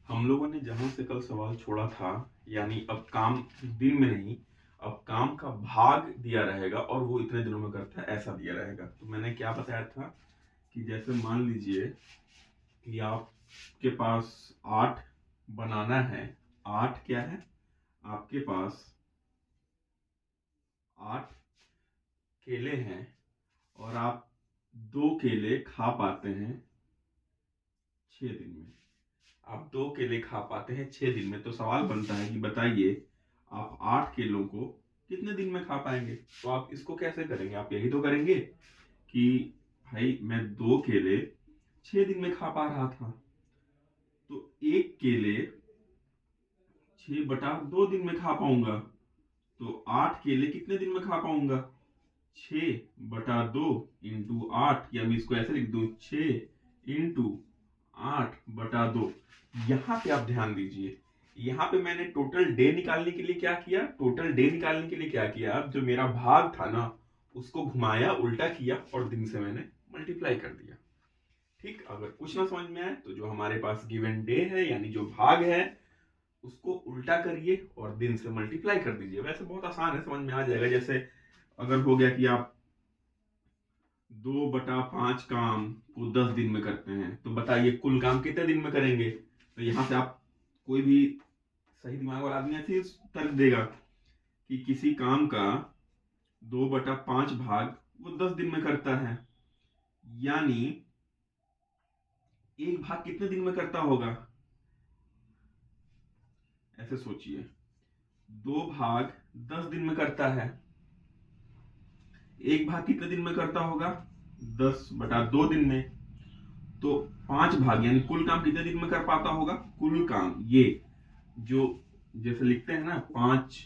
हम लोगों ने जहां से कल सवाल छोड़ा था, यानी अब काम दिन में नहीं, अब काम का भाग दिया रहेगा और वो इतने दिनों में करता है ऐसा दिया रहेगा। तो मैंने क्या बताया था कि जैसे मान लीजिए कि आपके पास 8 बनाना है। 8 क्या है? आपके पास 8 केले हैं और आप 2 केले खा पाते हैं 6 दिन में। आप 2 केले खा पाते हैं 6 दिन में। तो सवाल बनता है कि बताइए आप 8 केलों को कितने दिन में खा पाएंगे। तो आप इसको कैसे करेंगे? आप यही तो करेंगे कि भाई मैं 2 केले 6 दिन में खा पा रहा था, तो 1 केले 6/2 दिन में खा पाऊंगा। तो 8 केले कितने दिन में खा पाऊंगा? 6/2 इंटू 8, या मैं इसको ऐसे लिख दूं 6 इंटू 8/2। यहां पे आप ध्यान दीजिए, यहां पे मैंने टोटल डे निकालने के लिए क्या किया? टोटल डे निकालने के लिए क्या किया? जो मेरा भाग था ना, उसको घुमाया, उल्टा किया और दिन से मैंने मल्टीप्लाई कर दिया। ठीक, अगर कुछ ना समझ में आए तो जो हमारे पास गिवन डे है यानी जो भाग है उसको उल्टा करिए और दिन से मल्टीप्लाई कर दीजिए। वैसे बहुत आसान है, समझ में आ जाएगा। जैसे अगर हो गया कि आप 2/5 काम को 10 दिन में करते हैं, तो बताइए कुल काम कितने दिन में करेंगे? तो यहां से आप, कोई भी सही दिमाग वाला आदमी ऐसे ही तर्क देगा कि किसी काम का 2/5 भाग वो 10 दिन में करता है, यानी एक भाग कितने दिन में करता होगा? ऐसे सोचिए, 2 भाग 10 दिन में करता है, एक भाग कितने दिन में करता होगा? 10/2 दिन में। तो 5 भाग यानी कुल काम कितने दिन में कर पाता होगा? कुल काम ये जो जैसे लिखते हैं ना 5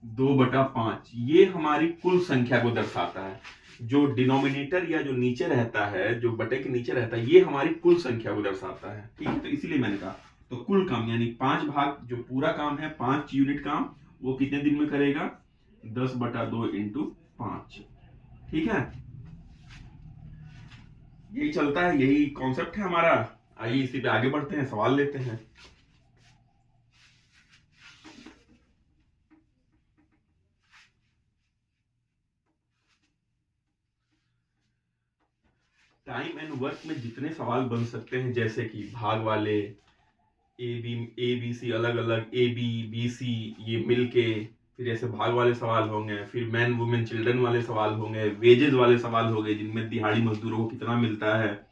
2/5, ये हमारी कुल संख्या को दर्शाता है। जो डिनोमिनेटर या जो नीचे रहता है, जो बटे के नीचे रहता है, ये हमारी कुल संख्या को दर्शाता है। ठीक है, तो इसीलिए मैंने कहा तो कुल काम यानी 5 भाग, जो पूरा काम है 5 यूनिट काम, वो कितने दिन में करेगा? 10/2 इंटू 5। ठीक है, यही चलता है, यही कॉन्सेप्ट है हमारा। आइए इसी पे आगे बढ़ते हैं, सवाल लेते हैं। टाइम एंड वर्क में जितने सवाल बन सकते हैं, जैसे कि भाग वाले, ए बी सी अलग अलग, ए बी बी सी ये मिलके, फिर ऐसे भाग वाले सवाल होंगे, फिर मैन वुमेन चिल्ड्रन वाले सवाल होंगे, वेजेस वाले सवाल होंगे जिनमें दिहाड़ी मजदूरों को कितना मिलता है,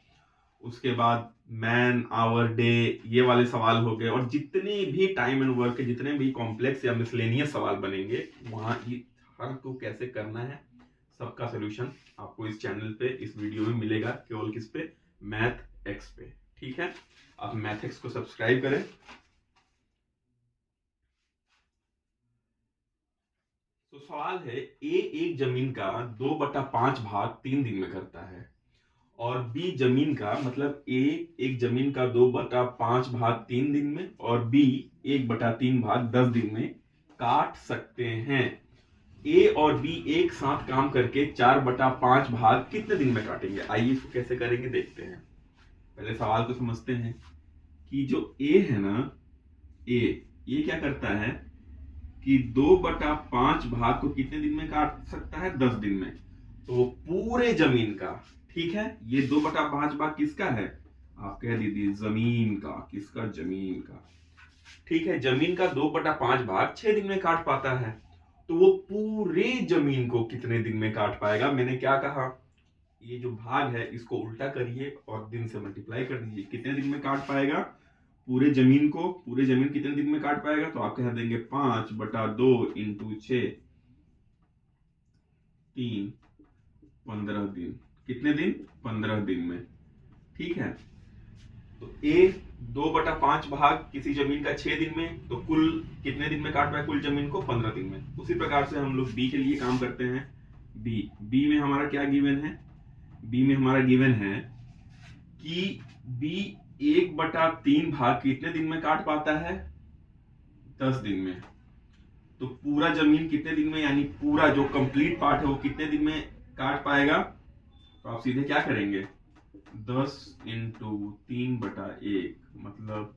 उसके बाद मैन आवर डे ये वाले सवाल हो गए। और जितने भी टाइम एंड वर्क के जितने भी कॉम्प्लेक्स या मिसलेनियस सवाल बनेंगे, वहां हर को कैसे करना है, सबका सोल्यूशन आपको इस चैनल पे, इस वीडियो में मिलेगा। केवल किस पे? मैथ एक्स पे। ठीक है, आप मैथ एक्स को सब्सक्राइब करें। तो सवाल है, ए एक जमीन का 2/5 भाग 3 दिन में करता है, और बी जमीन का, मतलब ए एक जमीन का 2/5 भाग 3 दिन में और बी 1/3 भाग 10 दिन में काट सकते हैं। ए और बी एक साथ काम करके 4/5 भाग कितने दिन में काटेंगे? आइए इसको कैसे करेंगे देखते हैं। पहले सवाल को समझते हैं कि जो ए है ना, ए ये क्या करता है कि 2/5 भाग को कितने दिन में काट सकता है? 10 दिन में। तो पूरे जमीन का, ठीक है, ये 2/5 भाग किसका है? आप कह दीजिए जमीन का। किसका? जमीन का। ठीक है, जमीन का 2/5 भाग 6 दिन में काट पाता है, तो वो पूरे जमीन को कितने दिन में काट पाएगा? मैंने क्या कहा, ये जो भाग है इसको उल्टा करिए और दिन से मल्टीप्लाई कर दीजिए। कितने दिन में काट पाएगा पूरे जमीन को? पूरे जमीन कितने दिन में काट पाएगा? तो आप कह देंगे 5/2 इंटू 6, 3, 15 दिन। कितने दिन? 15 दिन में। ठीक है, तो ए 2/5 भाग किसी जमीन का 6 दिन में, तो कुल कितने दिन में काट पाए कुल जमीन को? 15 दिन में। उसी प्रकार से हम लोग बी के लिए काम करते हैं। बी में हमारा क्या गिवन है? बी में हमारा गिवन है कि बी 1/3 भाग कितने दिन में काट पाता है? 10 दिन में। तो पूरा जमीन कितने दिन में, यानी पूरा जो कंप्लीट पार्ट है वो कितने दिन में काट पाएगा? तो आप सीधे क्या करेंगे, 10 इंटू 3/1, मतलब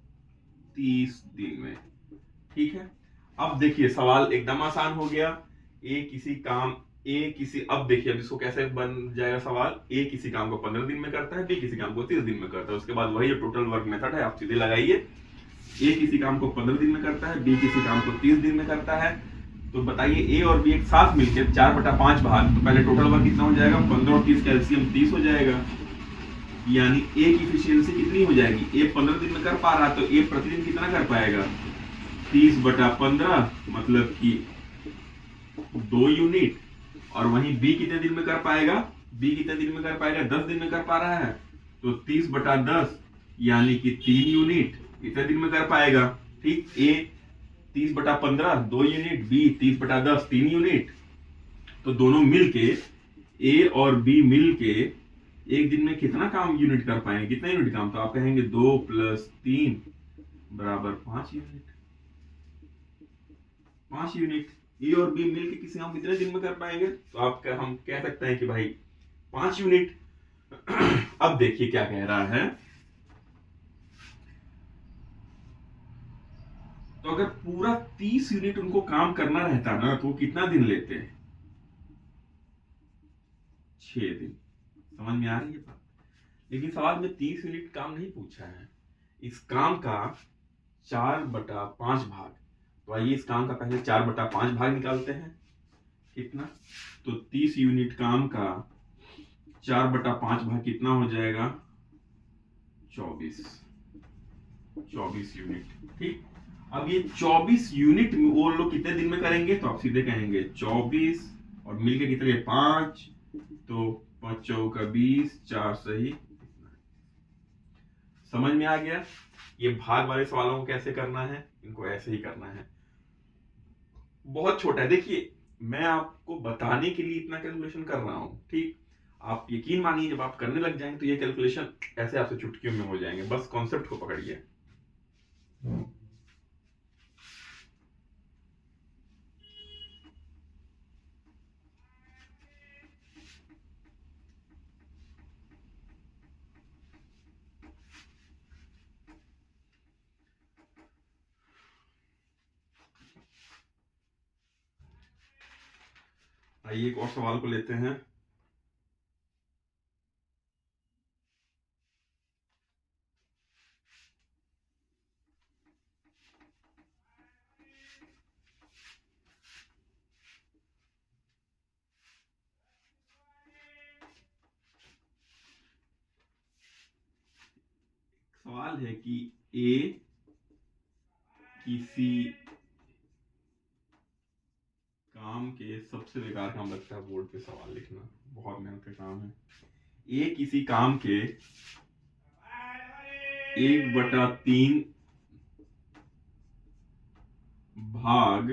30 दिन में। ठीक है, अब देखिए सवाल एकदम आसान हो गया। अब देखिए, अब इसको कैसे बन जाएगा सवाल। ए किसी काम को 15 दिन में करता है, बी किसी काम को 30 दिन में करता है। उसके बाद वही टोटल वर्क मेथड है, आप सीधे लगाइए। ए किसी काम को 15 दिन में करता है, बी किसी काम को 30 दिन में करता है। तो बताइए ए और बी एक साथ मिलकर 4/5 भाग, तो पहले टोटल वर्क कितना हो जाएगा, 15 और 30 का एलसीएम 30 हो जाएगा। यानी ए की इफिशियंसी कितनी हो जाएगी, ए 15 दिन में कर पा रहा तो ए प्रतिदिन कितना कर पाएगा, 30/15, मतलब कि 2 यूनिट। और वहीं बी कितने दिन में कर पाएगा, 10 दिन में कर पा रहा है, तो 30/10 यानी कि 3 यूनिट कितने दिन में कर पाएगा। ठीक, ए 30/15 2 यूनिट, बी 30/10 3 यूनिट। तो दोनों मिलके, ए और बी मिलके एक दिन में कितना काम यूनिट कर पाएंगे, कितना यूनिट काम, तो आप कहेंगे 2 + 3 = 5 यूनिट। 5 यूनिट ए और बी मिलके किसी काम कितने दिन में कर पाएंगे, तो हम कह सकते हैं कि भाई 5 यूनिट। अब देखिए क्या कह रहा है, तो अगर पूरा 30 यूनिट उनको काम करना रहता ना, तो वो कितना दिन लेते हैं, 6 दिन। समझ में आ रही है बात। लेकिन सवाल में 30 यूनिट काम नहीं पूछा है, इस काम का 4/5 भाग। तो आइए इस काम का पहले 4/5 भाग निकालते हैं। कितना, तो 30 यूनिट काम का 4/5 भाग कितना हो जाएगा, 24 यूनिट। ठीक, अब ये 24 यूनिट वो लोग कितने दिन में करेंगे, तो आप सीधे कहेंगे 24 और मिलके कितने 5, तो 5 चौका 20, 4 सही। समझ में आ गया। ये भाग वाले सवालों को कैसे करना है, इनको ऐसे ही करना है। बहुत छोटा है, देखिए मैं आपको बताने के लिए इतना कैलकुलेशन कर रहा हूं। ठीक, आप यकीन मानिए जब आप करने लग जाएंगे तो ये कैलकुलेशन ऐसे आपसे चुटकियों में हो जाएंगे। बस कॉन्सेप्ट को पकड़िए। आइए एक और सवाल को लेते हैं। सवाल है कि ए किसी काम के, सबसे बेकार काम लगता है बोर्ड पे सवाल लिखना, बहुत मेहनत का काम है। ए किसी काम के 1/3 भाग,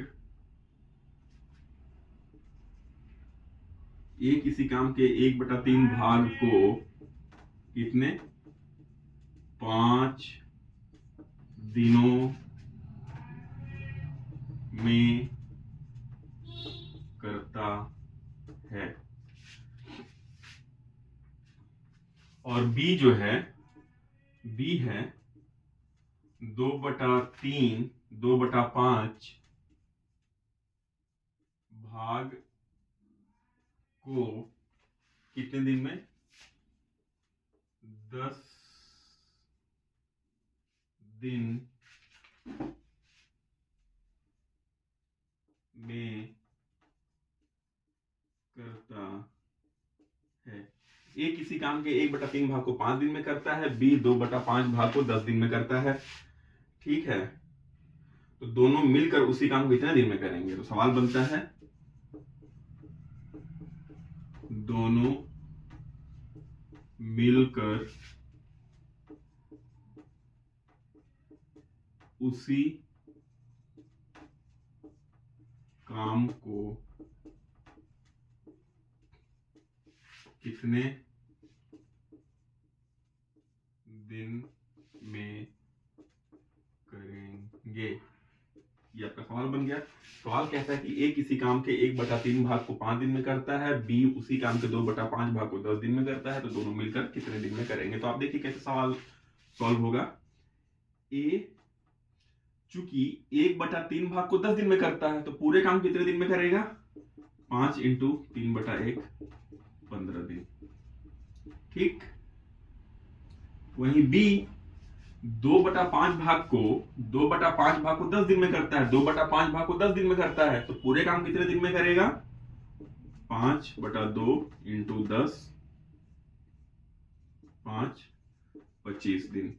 ए किसी काम के 1/3 भाग को कितने 5 दिनों में करता है, और बी जो है, बी है 2/3 2/5 भाग को कितने दिन में, 10 दिन में करता है। ए किसी काम के 1/3 भाग को 5 दिन में करता है, बी 2/5 भाग को 10 दिन में करता है। ठीक है, तो दोनों मिलकर उसी काम को कितने दिन में करेंगे, तो सवाल बनता है दोनों मिलकर उसी काम को कितने दिन में करेंगे। ये आपका सवाल बन गया। सवाल कहता है कि ए किसी काम के 1/3 भाग को 5 दिन में करता है, बी उसी काम के 2/5 भाग को 10 दिन में करता है, तो दोनों मिलकर कितने दिन में करेंगे। तो आप देखिए कैसे सवाल सॉल्व होगा। ए चूंकि 1/3 भाग को 10 दिन में करता है तो पूरे काम कितने दिन में करेगा? 5 इंटू 3/1 15 दिन। ठीक। वहीं बी 2/5 भाग को 2/5 भाग को 10 दिन में करता है, 2/5 भाग को 10 दिन में करता है तो पूरे काम कितने दिन में करेगा? 5/2 इंटू 10 5 25 दिन।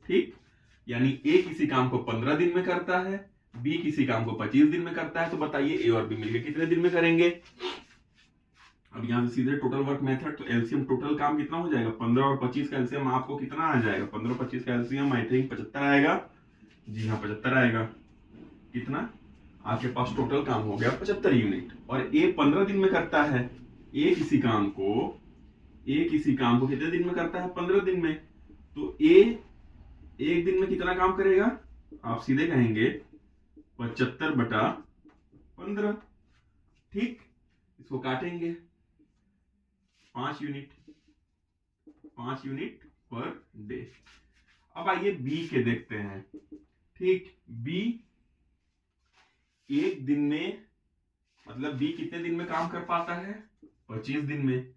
ठीक। यानी ए किसी काम को 15 दिन में करता है, बी किसी काम को 25 दिन में करता है, तो बताइए ए और बी मिलकर कितने दिन में करेंगे? अब यहां से सीधे टोटल वर्क मेथड, तो एलसीएम टोटल काम कितना हो जाएगा? 15 और 25 का एलसीएम आपको कितना आ जाएगा? 15 और 25 का एलसीएम आई थिंक 75 आएगा। जी हाँ 75 आएगा। कितना आपके पास टोटल काम हो गया? 75 यूनिट। और ए 15 दिन में करता है। ए किसी काम को कितने दिन में करता है? 15 दिन में। तो ए एक दिन में कितना काम करेगा? आप सीधे कहेंगे 75/15। ठीक। इसको काटेंगे 5 यूनिट पर डे। अब आइए बी के देखते हैं। ठीक। बी एक दिन में, मतलब बी कितने दिन में काम कर पाता है? 25 दिन में।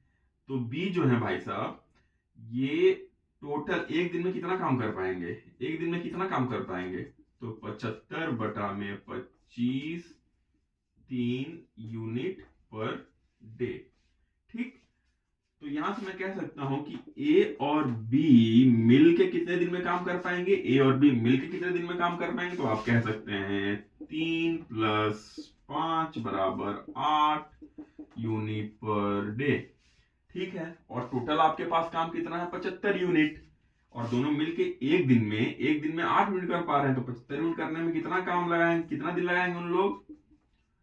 तो बी जो है भाई साहब, ये टोटल एक दिन में कितना काम कर पाएंगे? एक दिन में कितना काम कर पाएंगे? तो 75/25 3 यूनिट पर डे। ठीक। तो यहां से मैं कह सकता हूं कि ए और बी मिलके कितने दिन में काम कर पाएंगे? ए और बी मिलके कितने दिन में काम कर पाएंगे? तो आप कह सकते हैं 3 + 5 = 8 यूनिट पर डे। ठीक है। और टोटल आपके पास काम कितना है? 75 यूनिट। और दोनों मिलके एक दिन में 8 यूनिट कर पा रहे हैं, तो 75 यूनिट करने में कितना काम लगाएंगे? कितना दिन लगाएंगे उन लोग?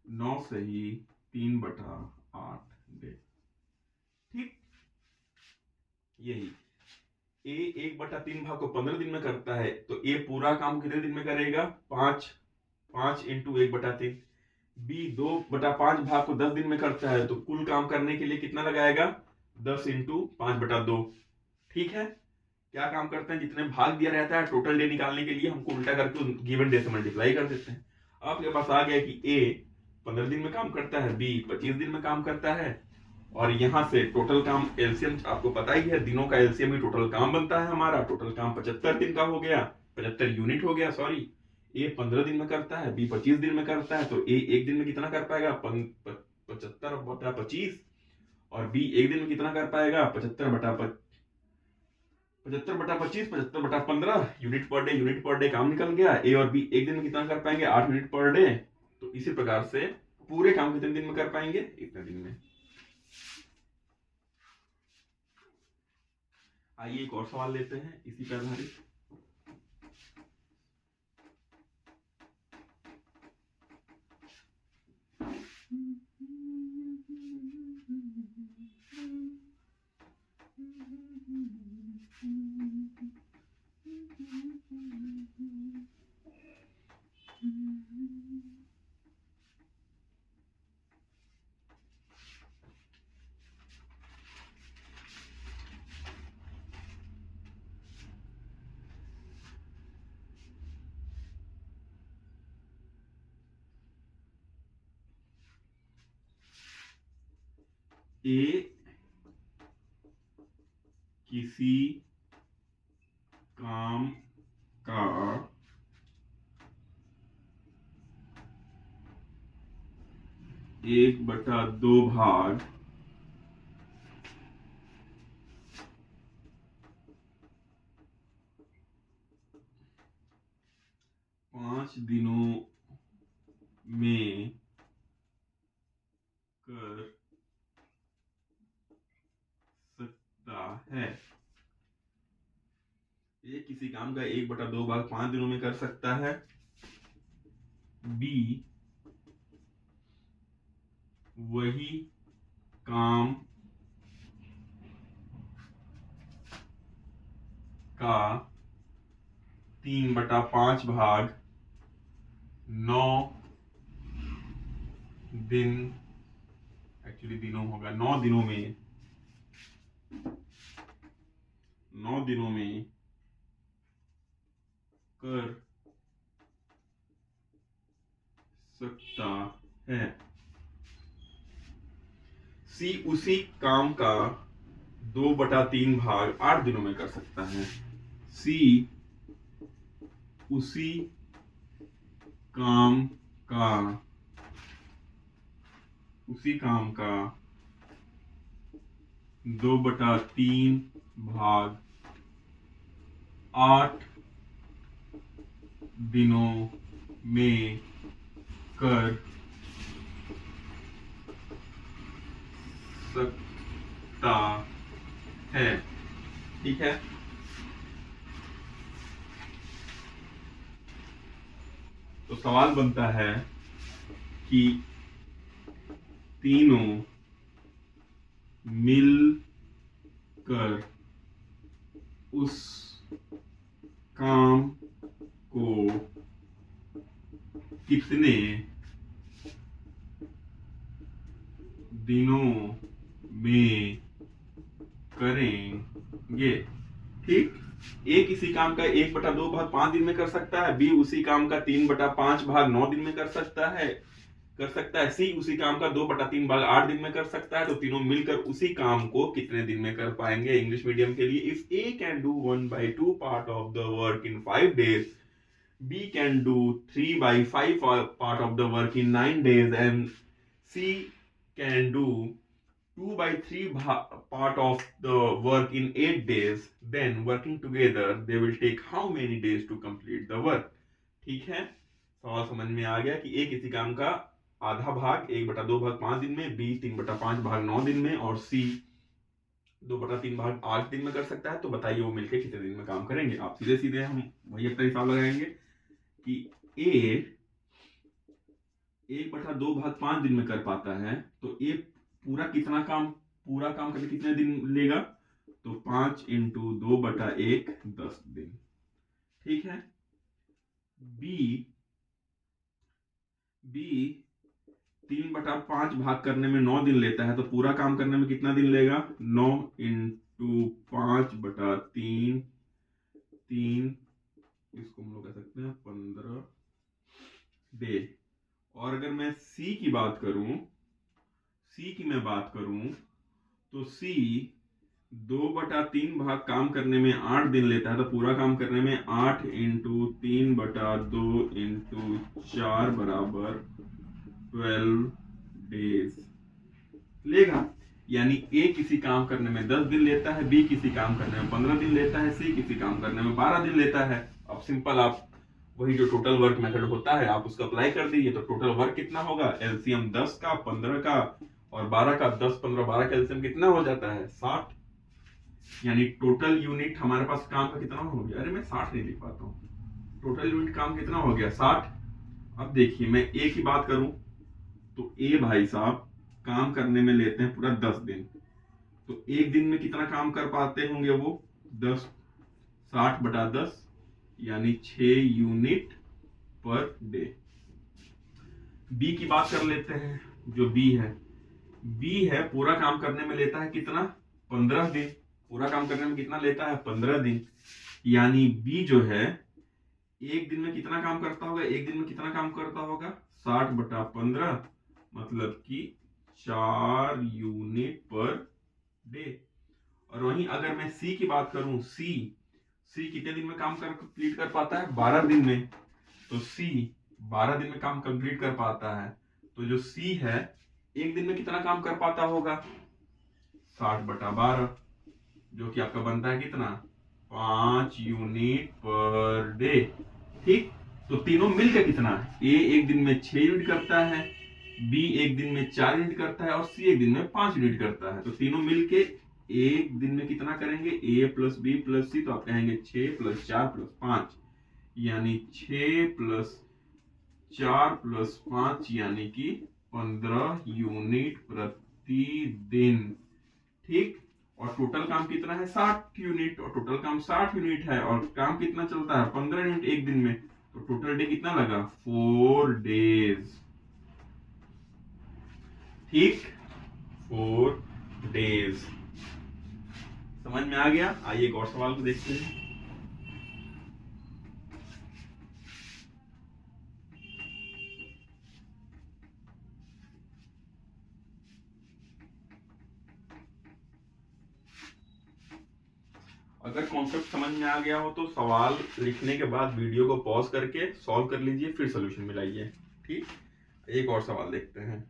9 सही 3/8 डे। ठीक। यही ए 1/3 भाग को 15 दिन में करता है तो ए पूरा काम कितने दिन में करेगा? 5 इंटू 1/3। बी 2/5 भाग को 10 दिन में करता है तो कुल काम करने के लिए कितना लगाएगा? 10 इंटू 5/2। ठीक है। क्या काम करते हैं? जितने भाग दिया रहता है टोटल डे निकालने के लिए हमको उल्टा करके गिवन डे से मल्टीप्लाई कर देते हैं। आपके पास आ गया कि ए 15 दिन में काम करता है, बी 25 दिन में काम करता है। और यहां से टोटल काम एलसीएम आपको पता ही है, दिनों का एलसीएम ही टोटल काम बनता है हमारा। टोटल काम 75 दिन का हो गया, 75 यूनिट हो गया सॉरी। ए 15 दिन में करता है, बी 25 दिन में करता है, तो ए एक दिन में कितना कर पाएगा? 75/25। और बी एक दिन में कितना कर पाएगा? 75/25 75/15 यूनिट पर डे काम निकल गया। ए और बी एक दिन में कितना कर पाएंगे? 8 यूनिट पर डे। तो इसी प्रकार से पूरे काम कितने दिन में कर पाएंगे? इतने दिन में। आइए एक और सवाल लेते हैं इसी पर आधारित। ए किसी काम का 1/2 भाग 5 दिनों में कर सकता है। ए किसी काम का 1/2 भाग 5 दिनों में कर सकता है। बी वही काम का 3/5 भाग 9 दिन, एक्चुअली दिनों होगा, 9 दिनों में कर सकता है। सी उसी काम का 2/3 भाग 8 दिनों में कर सकता है। सी उसी काम का 2/3 भाग 8 दिनों में कर सकता है। ठीक है, तो सवाल बनता है कि तीनों मिलकर उस काम को कितने दिनों में करेंगे। ठीक, ए किसी काम का 1/2 भाग 5 दिन में कर सकता है, बी उसी काम का 3/5 भाग 9 दिन में कर सकता है, सी उसी काम का 2/3 भाग 8 दिन में कर सकता है। तो तीनों मिलकर उसी काम को कितने दिन में कर पाएंगे। इंग्लिश मीडियम के लिए, if A can do 1/2 part of the work in 5 days, B can do 3/5 part of the work in 9 days, and C can do 2/3 part of the work in 8 days. Then working together, they will take how many days to complete the work? ठीक है, सवाल समझ में आ गया कि A किसी काम का आधा भाग 1/2 भाग 5 दिन में, B 3/5 भाग 9 दिन में, और C 2/3 भाग 8 दिन में कर सकता है। तो बताइए वो मिलकर कितने दिन में काम करेंगे। आप सीधे सीधे हम वही अपना हिसाब लगाएंगे कि ए 1/2 भाग 5 दिन में कर पाता है, तो ए पूरा काम करके कितने दिन लेगा। तो 5 × 2/1 10 दिन। ठीक है, बी 3/5 भाग करने में 9 दिन लेता है, तो पूरा काम करने में कितना दिन लेगा। 9 × 5/3 3, इसको हम लोग कह सकते हैं 15 डे। और अगर मैं सी की मैं बात करूं तो सी 2/3 भाग काम करने में 8 दिन लेता है, तो पूरा काम करने में 8 × 3/2 × 4 बराबर 12 डेज लेगा। यानी ए किसी काम करने में 10 दिन लेता है, बी किसी काम करने में 15 दिन लेता है, सी किसी काम करने में 12 दिन लेता है। अब सिंपल आप वही जो टोटल वर्क मेथड होता है आप उसको अप्लाई कर दीजिए। तो टोटल वर्क कितना होगा, एलसीएम 10 का 15 का और 12 का, 10 15 12 का एलसीएम कितना हो जाता है 60। यानी टोटल यूनिट हमारे पास काम का कितना हो गया। अरे मैं 60 नहीं लिख पाता हूँ। टोटल यूनिट काम कितना हो गया 60। अब देखिए मैं ए की बात करूं तो ए भाई साहब काम करने में लेते हैं पूरा 10 दिन। तो एक दिन में कितना काम कर पाते होंगे वो 10, 60/10 यानी 6 यूनिट पर डे। बी की बात कर लेते हैं, जो बी है पूरा काम करने में लेता है कितना 15 दिन। पूरा काम करने में कितना लेता है 15 दिन। यानी बी जो है एक दिन में कितना काम करता होगा, 60/15 मतलब कि 4 यूनिट पर डे। और वहीं अगर मैं सी की बात करूं, सी कितने दिन में काम कंप्लीट कर पाता है 12 दिन में। तो सी 12 दिन में काम कंप्लीट कर पाता है। तो जो सी है एक दिन में कितना काम कर पाता होगा 60/12 जो कि आपका बनता है कितना 5 यूनिट पर डे। ठीक, तो तीनों मिलकर कितना ए एक दिन में 6 यूनिट करता है, बी एक दिन में 4 यूनिट करता है और सी एक दिन में 5 यूनिट करता है। तो तीनों मिलके एक दिन में कितना करेंगे ए प्लस बी प्लस सी। तो आप कहेंगे 6 + 4 + 5 यानी 6 + 4 + 5 यानी कि 15 यूनिट प्रति दिन। ठीक, और टोटल काम कितना है 60 यूनिट, और टोटल काम 60 यूनिट है और काम कितना चलता है 15 यूनिट एक दिन में। तो टोटल डे कितना लगा 4 डेज। ठीक, 4 डेज। समझ में आ गया। आइए एक और सवाल को देखते हैं। अगर कॉन्सेप्ट समझ में आ गया हो तो सवाल लिखने के बाद वीडियो को पॉज करके सॉल्व कर लीजिए, फिर सोल्यूशन मिलाइए। ठीक, एक और सवाल देखते हैं।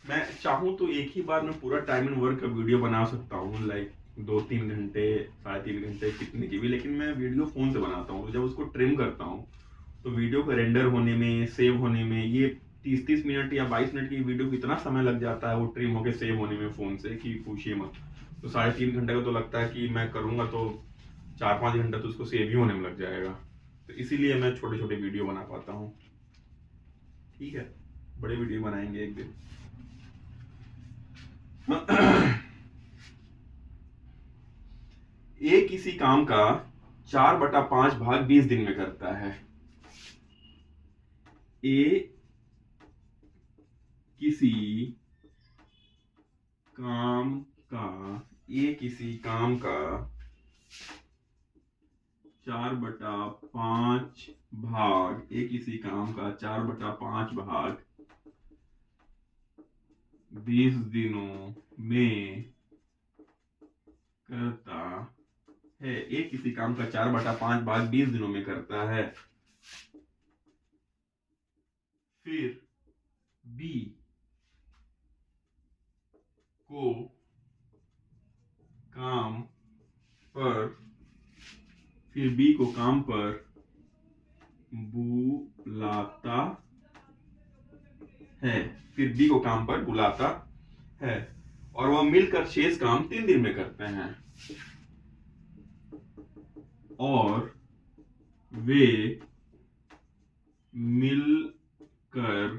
मैं चाहूँ तो एक ही बार में पूरा टाइम एंड वर्क का वीडियो बना सकता हूँ, लाइक 2-3 घंटे 3.5 घंटे कितने की भी, लेकिन मैं वीडियो फोन से बनाता हूँ, तो जब उसको ट्रिम करता हूँ तो वीडियो को रेंडर होने में, सेव होने में, ये 30-30 मिनट या 22 मिनट की वीडियो को इतना समय लग जाता है वो ट्रिम होके सेव होने में फोन से कि पूछिए मत। तो 3.5 घंटे का तो लगता है कि मैं करूंगा तो 4-5 घंटा तो उसको सेव ही होने में लग जाएगा। तो इसीलिए मैं छोटे छोटे वीडियो बना पाता हूँ। ठीक है, बड़े वीडियो बनाएंगे एक दिन। ए किसी काम का 4/5 भाग 20 दिन में करता है। ए किसी काम का 4/5 भाग, ए किसी काम का 4/5 भाग 20 दिनों में करता है। ए किसी काम का 4/5 भाग 20 दिनों में करता है। फिर बी को काम पर बुलाता है। और वह मिलकर शेष काम 3 दिन में करते हैं। और वे मिलकर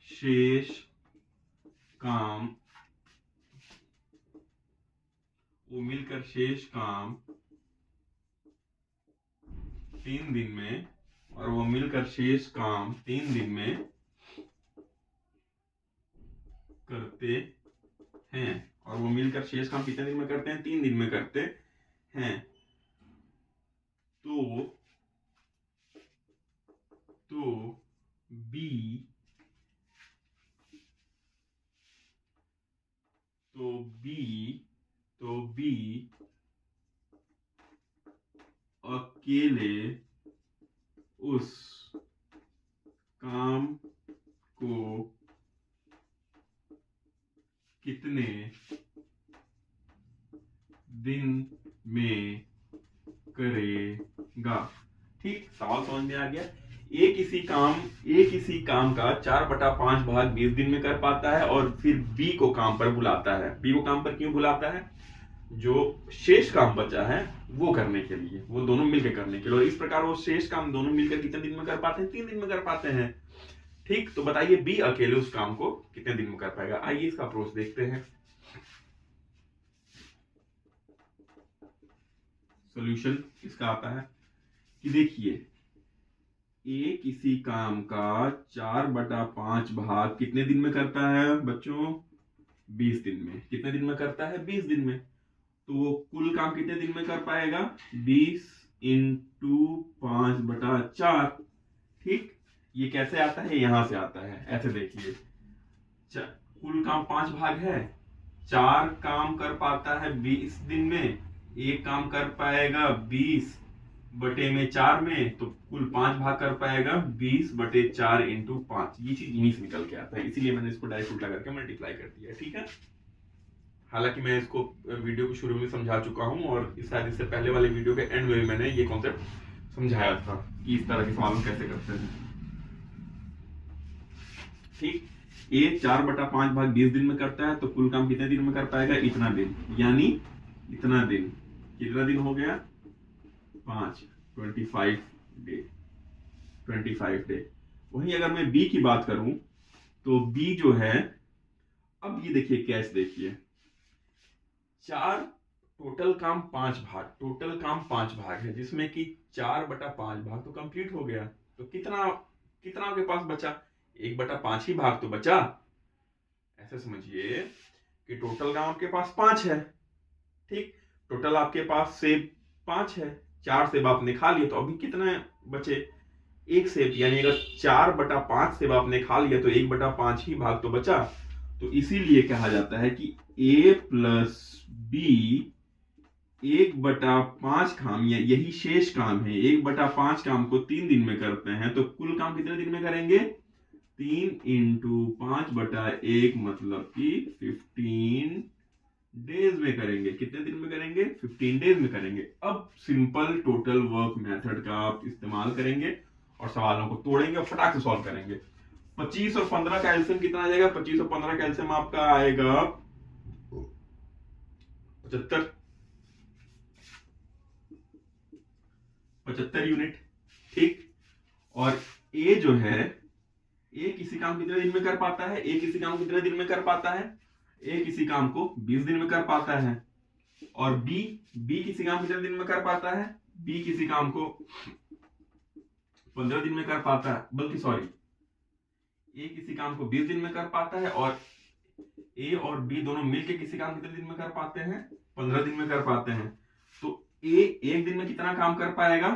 शेष काम 3 दिन में, करते हैं। और वो मिलकर शेष काम कितने दिन में करते हैं? 3 दिन में करते हैं। तो बी अकेले उस काम को कितने दिन में करेगा? ठीक, सवाल समझ में आ गया। ए किसी काम का 4/5 भाग 20 दिन में कर पाता है और फिर बी को काम पर बुलाता है। बी को काम पर क्यों बुलाता है? जो शेष काम बचा है वो करने के लिए, वो दोनों मिलकर करने के लिए। और इस प्रकार वो शेष काम दोनों मिलकर कितने दिन में कर पाते हैं? 3 दिन में कर पाते हैं। ठीक, तो बताइए बी अकेले उस काम को कितने दिन में कर पाएगा? आइए इसका अप्रोच देखते हैं। सॉल्यूशन इसका आता है कि देखिए, ए किसी काम का 4/5 भाग कितने दिन में करता है बच्चों? 20 दिन में। कितने दिन में करता है? 20 दिन में। तो वो कुल काम कितने दिन में कर पाएगा? 20 इंटू 5/4। ठीक, ये कैसे आता है? यहां से आता है, ऐसे देखिए, कुल काम 5 भाग है, 4 काम कर पाता है 20 दिन में, एक काम कर पाएगा 20/4 में, तो कुल 5 भाग कर पाएगा 20/4 इंटू 5। ये चीज यहीं से निकल के आता है, इसीलिए मैंने इसको डायरेक्ट उल्टा करके मल्टीप्लाई कर दिया। ठीक है, हालांकि मैं इसको वीडियो को शुरू में समझा चुका हूं और शायद इससे पहले वाले वीडियो के एंड में मैंने ये कॉन्सेप्ट समझाया था कि इस तरह के सवाल कैसे करते हैं। ठीक, ए 4/5 भाग 20 दिन में करता है, तो कुल काम कितने दिन में कर पाएगा? इतना दिन, यानी इतना दिन। कितना दिन हो गया? 5, 25 डे। वहीं अगर मैं बी की बात करूं तो बी जो है, अब ये देखिए कैश देखिए, 4 टोटल काम 5 भाग, टोटल काम 5 भाग है, जिसमें कि 4/5 भाग तो कंप्लीट हो गया। तो कितना कितना आपके पास बचा? 1/5 ही भाग तो बचा। ऐसे समझिए कि टोटल काम आपके पास 5 है। ठीक, टोटल आपके पास सेब 5 है, 4 सेब आपने खा लिए, तो अभी कितने बचे? 1 सेब, यानी अगर 4/5 सेब आपने खा लिया तो 1/5 ही भाग तो बचा। तो इसीलिए कहा जाता है कि A प्लस बी 1/5 काम, यही शेष काम है। 1/5 काम को 3 दिन में करते हैं, तो कुल काम कितने दिन में करेंगे? 3 × 5/1, मतलब कि 15 डेज में करेंगे। कितने दिन में करेंगे? 15 डेज में करेंगे। अब सिंपल टोटल वर्क मेथड का आप इस्तेमाल करेंगे और सवालों को तोड़ेंगे और फटाक से सॉल्व करेंगे। 25 और 15 का एलसीएम कितना आ जाएगा? 25 और 15 का एलसीएम आपका आएगा 75 यूनिट। ठीक, और ए जो है, ए किसी काम कितने दिन में कर पाता है? ए किसी काम कितने दिन में कर पाता है? ए किसी काम को 20 दिन में कर पाता है। और बी, बी किसी काम कितने दिन में कर पाता है? बी किसी काम को 15 दिन में कर पाता है, बल्कि सॉरी, ए किसी काम को 20 दिन में कर पाता है, और ए और बी दोनों मिलकर किसी काम कितने दिन में कर पाते हैं? 15 दिन में कर पाते हैं। तो ए एक दिन में कितना काम कर पाएगा?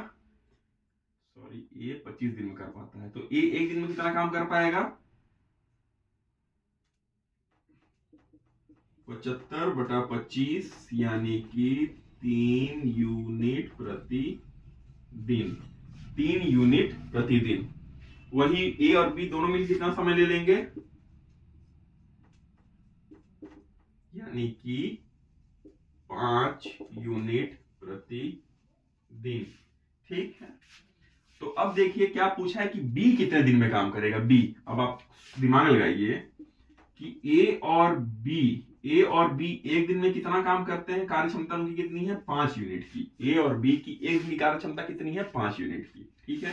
सॉरी, ए 25 दिन में कर पाता है, तो ए एक दिन में कितना काम कर पाएगा? 75/25, यानी कि 3 यूनिट प्रति दिन। 3 यूनिट प्रति दिन। वही ए और बी दोनों मिल कितना समय ले लेंगे? यानी कि 5 यूनिट प्रति दिन। ठीक है, तो अब देखिए क्या पूछा है कि बी कितने दिन में काम करेगा। बी, अब आप दिमाग लगाइए कि ए और बी एक दिन में कितना काम करते हैं? कार्य क्षमता उनकी कितनी है? 5 यूनिट की। ए और बी की एक दिन की कार्य क्षमता कितनी है? 5 यूनिट की। ठीक है,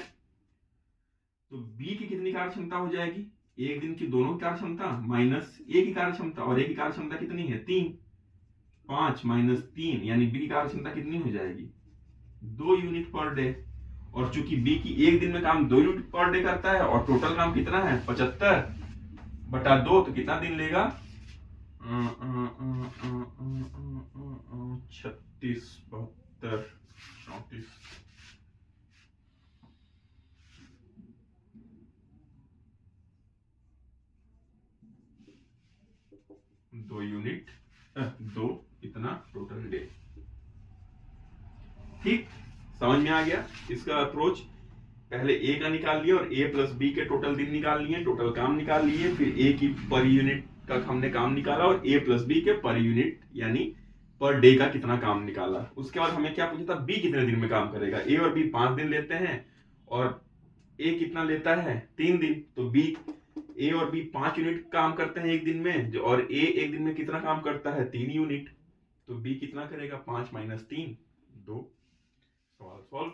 तो बी की कितनी कार्य क्षमता हो जाएगी? एक दिन की दोनों की कार्य क्षमता माइनस ए की कार्य क्षमता, और ए की कार्य क्षमता कितनी है? 3। 5 - 3, यानी बी की कार्य क्षमता कितनी हो जाएगी? 2 यूनिट पर डे। और चूंकि बी की एक दिन में काम 2 यूनिट पर डे करता है, और टोटल काम कितना है? 75/2, तो कितना दिन लेगा? 36, 72, 34। 2 यूनिट, 2 इतना टोटल डे। ठीक, समझ में आ गया इसका अप्रोच? पहले ए का निकाल लिया और ए प्लस बी के टोटल दिन निकाल लिए, टोटल काम निकाल लिए, फिर ए की पर यूनिट का हमने काम निकाला, और ए प्लस बी के पर यूनिट यानी पर डे का कितना काम निकाला। उसके बाद हमें क्या पूछा था? बी कितने दिन में काम करेगा। ए और बी 5 दिन लेते हैं, और ए कितना लेता है? 3 दिन। तो बी, ए और बी 5 यूनिट काम करते हैं एक दिन में, और ए एक दिन में कितना काम करता है? 3 यूनिट। तो बी कितना करेगा? 5 - 3, 2। सवाल सॉल्व।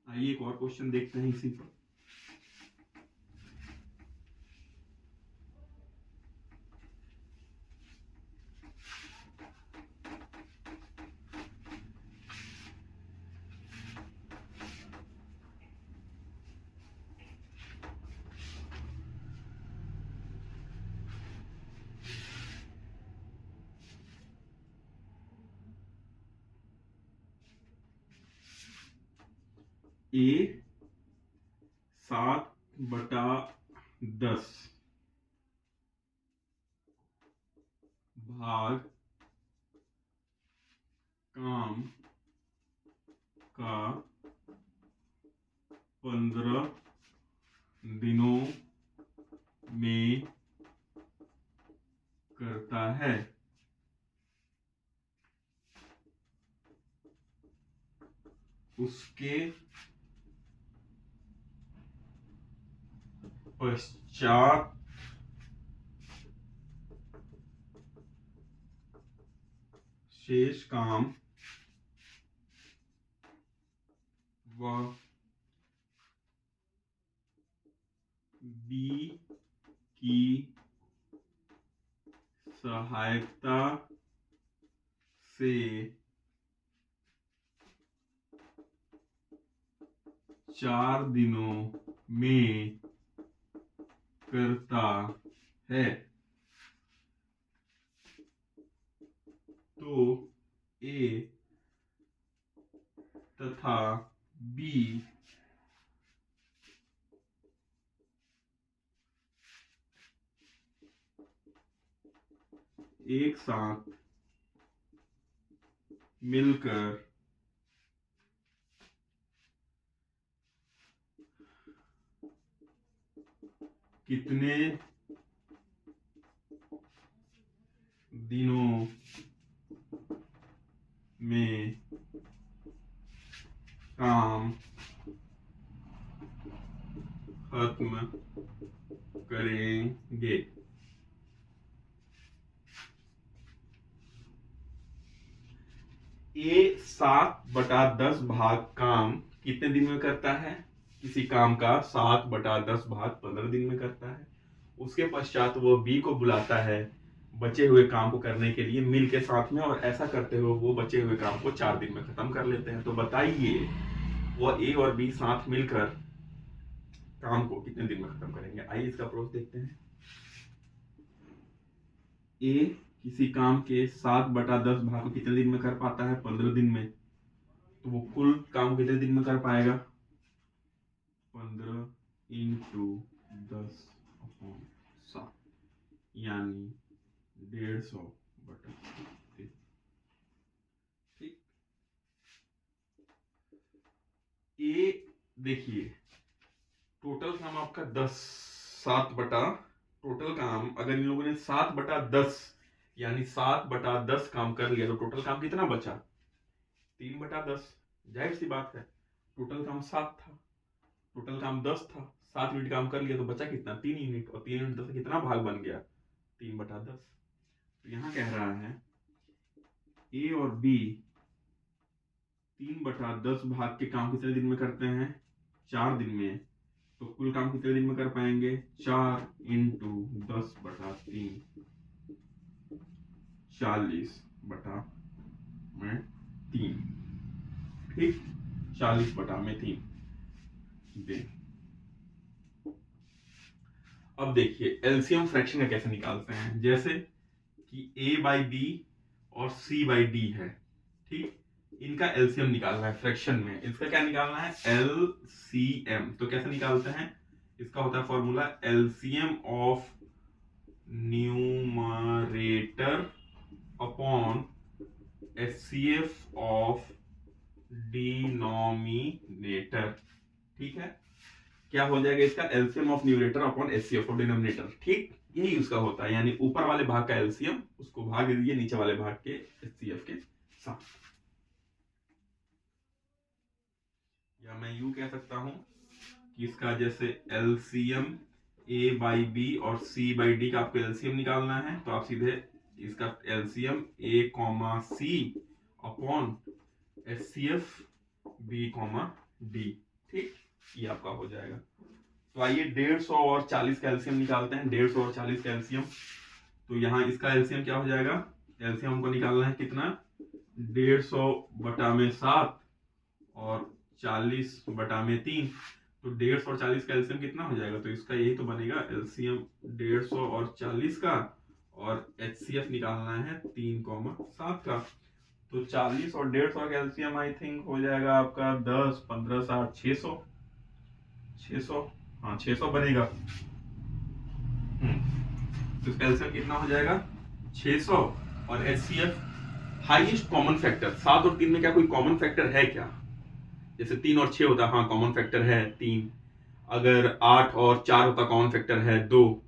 आइए एक और क्वेश्चन देखते हैं इसी पर। ए 7/10 भाग काम का 15 दिनों में करता है। उसके पश्चात शेष काम वह बी की सहायता से 4 दिनों में करता है, तो ए तथा बी एक साथ मिलकर कितने दिनों में काम खत्म करेंगे। ए 7/10 भाग काम कितने दिन में करता है? किसी काम का 7/10 भाग 15 दिन में करता है। उसके पश्चात वो बी को बुलाता है बचे हुए काम को करने के लिए मिल के साथ में, और ऐसा करते हुए वो बचे हुए काम को 4 दिन में खत्म कर लेते हैं। तो बताइए वो ए और बी साथ मिलकर काम को कितने दिन में खत्म करेंगे। आइए इसका प्रोसेस देखते हैं। ए किसी काम के 7/10 भाग को कितने दिन में कर पाता है? 15 दिन में। तो वो कुल काम कितने दिन में कर पाएगा? 15 × 10/7 यानी 150/3। ठीक। ए देखिए टोटल काम आपका टोटल काम अगर इन लोगों ने 7/10 यानी 7/10 काम कर लिया तो टोटल काम कितना बचा? 3/10। जाहिर सी बात है टोटल काम 7 था, टोटल काम 10 था, 7 यूनिट काम कर लिया तो बचा कितना? 3 यूनिट, और 3 यूनिट से कितना भाग बन गया? 3/10। तो यहां कह रहा है ए और बी 3/10 भाग के काम कितने दिन में करते हैं? 4 दिन में। तो कुल काम कितने दिन में कर पाएंगे? 4 × 10/3 40/3। ठीक, 40/3 दे। अब देखिए एलसीएम फ्रैक्शन का कैसे निकालते हैं। जैसे कि a/b और c/d है, ठीक, इनका एलसीएम निकालना है फ्रैक्शन में। इसका क्या निकालना है? एलसीएम। तो कैसे निकालते हैं? इसका होता है formula LCM of numerator upon HCF of denominator. ठीक है, क्या हो जाएगा इसका? LCM of numerator upon HCF of denominator. ठीक, यही उसका होता है, यानी ऊपर वाले भाग का एलसीएम उसको भाग दीजिए नीचे वाले भाग के एचसीएफ के साथ। या मैं यूं कह सकता हूं कि इसका जैसे एलसीएम a/b और c/d का आपको एलसीएम निकालना है, तो आप सीधे इसका LCM a, c upon HCF b, d। ठीक, ये आपका हो जाएगा। तो आइए 150 और 40 का एलसीएम निकालते हैं। 150 और 40 का एलसीएम, तो यहाँ इसका एलसीएम क्या हो जाएगा? एलसीएम हमको निकालना है कितना? 150/7 और 40/3। तो 150 और 40 का एलसीएम कितना हो जाएगा? तो इसका यही तो बनेगा एलसीएम 150 और 40 का, और एचसीएफ निकालना है 3,7 का। तो 40 और 150 का एलसीएम आई थिंक हो जाएगा आपका 10, 15, 60, 600। हाँ 600 बनेगा। तो इसका एलसीएम कितना हो जाएगा? 600। और एचसीएफ हाईएस्ट कॉमन फैक्टर 7 और 3 में क्या कोई कॉमन फैक्टर है क्या? जैसे 3 और 6 होता, हाँ कॉमन फैक्टर है 3। अगर 8 और 4 होता कॉमन फैक्टर है 2।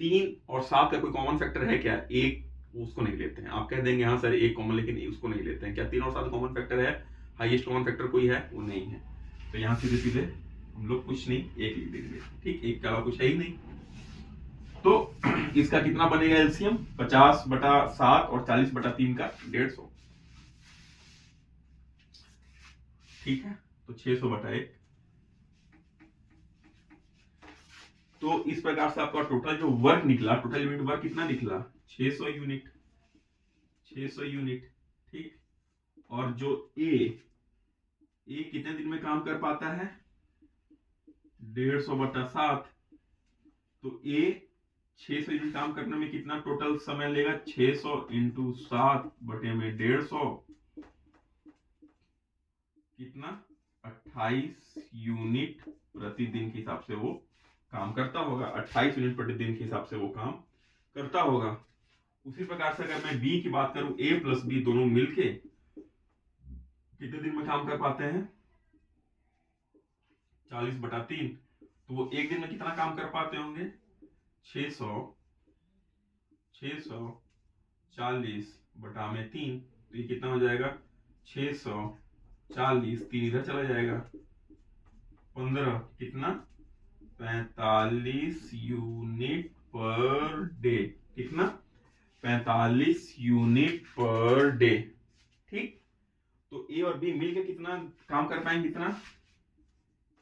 3 और 7 का कोई कॉमन फैक्टर है क्या? 1, उसको नहीं लेते हैं। आप कह देंगे हाँ सर 1 कॉमन, लेकिन उसको नहीं लेते हैं। क्या 3 और 7 कॉमन फैक्टर है? हाईएस्ट कॉमन फैक्टर कोई है? वो नहीं है। तो यहाँ सीधे सीधे हम लोग कुछ नहीं, 1 लिख देंगे। ठीक, 1 के अलावा कुछ है ही नहीं। तो इसका कितना बनेगा एलसीएम? 50/7 और 40/3 का 150। ठीक है, तो 600/1। तो इस प्रकार से आपका टोटल जो वर्क निकला, टोटल यूनिट वर्क कितना निकला, 600 यूनिट, 600 यूनिट। ठीक, और जो ए कितने दिन में काम कर पाता है, 150/7। तो ए 600 यूनिट काम करने में कितना टोटल समय लेगा, 600 इंटू 7 बटे में 150, कितना 28 यूनिट प्रतिदिन के हिसाब से वो काम करता होगा, 28 यूनिट प्रतिदिन के हिसाब से वो काम करता होगा। उसी प्रकार से अगर मैं बी की बात करूं, ए प्लस बी दोनों मिलके कितने दिन में काम कर पाते हैं, 40/3। तो वो एक दिन में कितना काम कर पाते होंगे, 600 40/3। तो ये कितना हो जाएगा, 640, 3 इधर चला जाएगा, 15, कितना 45 यूनिट पर डे, कितना 45 यूनिट पर डे। ठीक, तो ए और बी मिलकर कितना काम कर पाएंगे, कितना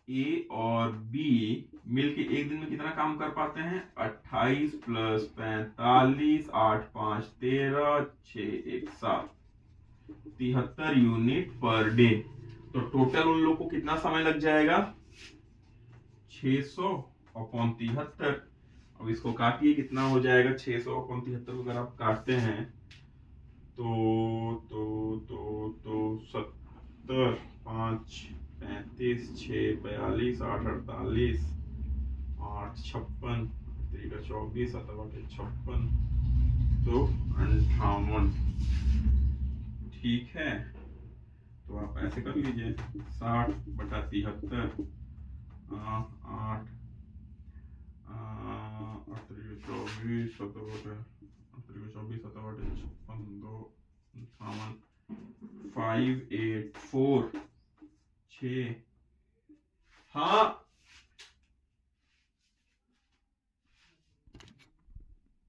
ए और बी मिलके एक दिन में कितना काम कर पाते हैं, 28 + 45, 8 5 13, 6 1 7, 73 यूनिट पर डे। तो टोटल उन लोग को कितना समय लग जाएगा, 600/73। अब इसको काटिए, कितना हो जाएगा, 600/73 अगर आप काटते हैं तो 70, 5 35, 6 42, 8 48, 8 56, 24, 7 तो 58। ठीक है, तो आप ऐसे कर लीजिए, 60/73, 8 8 24, 7 54, 2 58, 5 8 4 6। हाँ